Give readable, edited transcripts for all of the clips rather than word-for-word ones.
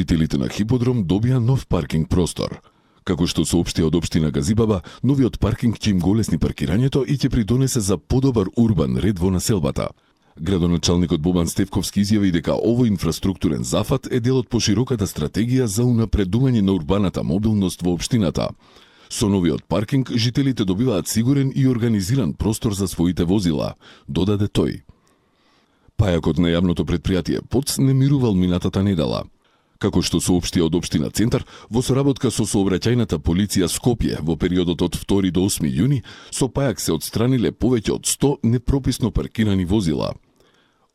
Жителите на Хиподром добија нов паркинг простор. Како што соопштија од општина Газибаба, новиот паркинг ќе им го олесни паркирањето и ќе придонесе за подобар урбан ред во населбата. Градоначалникот Бобан Стефковски изјави дека овој инфраструктурен зафат е дел од пошироката стратегија за унапредување на урбаната мобилност во општината. Со новиот паркинг, жителите добиваат сигурен и организиран простор за своите возила, додаде тој. Пајакот на јавното предпријатие ПОЦ не мирувал минатата недела. Како што соопштија од општина Центар, во соработка со сообраќајната полиција Скопје во периодот од 2 до 8 јуни, со пајак се отстраниле повеќе од 100 непрописно паркирани возила.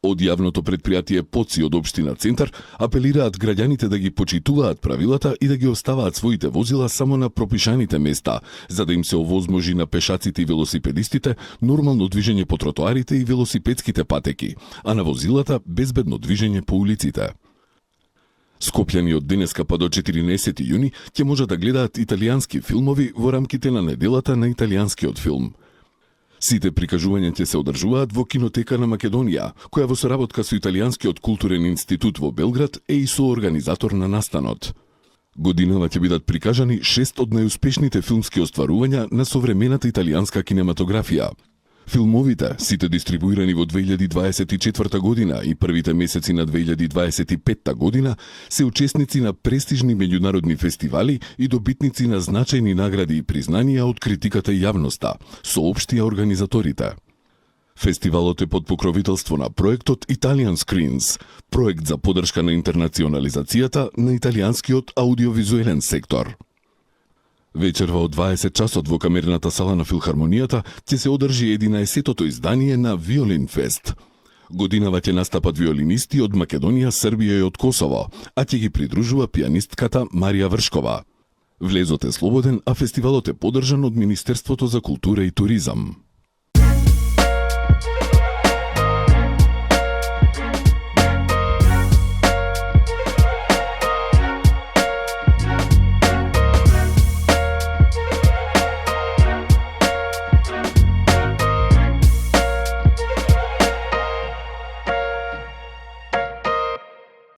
Од јавното предпријатие ПОЦ и од општина Центар апелираат граѓаните да ги почитуваат правилата и да ги оставаат своите возила само на пропишаните места, за да им се овозможи на пешаците и велосипедистите нормално движење по тротоарите и велосипедските патеки, а на возилата безбедно движење по улиците. Скопјани од денеска па до 14 јуни ќе може да гледаат италијански филмови во рамките на неделата на италијанскиот филм. Сите прикажувања ќе се одржуваат во Кинотека на Македонија, која во соработка со Италијанскиот културен институт во Белград е и соорганизатор на настанот. Годинава ќе бидат прикажани 6 од најуспешните филмски остварувања на современата италијанска кинематографија. Филмовите, сите дистрибуирани во 2024 година и првите месеци на 2025 година, се учесници на престижни меѓународни фестивали и добитници на значајни награди и признанија од критиката и јавноста, соопштија организаторите. Фестивалот е под покровителство на проектот Italian Screens, проект за поддршка на интернационализацијата на италијанскиот аудиовизуелен сектор. Вечерва од 20 часот во камерната сала на Филхармонијата ќе се одржи 11-тото издание на Виолин Фест. Годинава ќе настапат виолинисти од Македонија, Србија и од Косово, а ќе ги придружува пианистката Марија Вршкова. Влезот е слободен, а фестивалот е поддржан од Министерството за култура и туризам.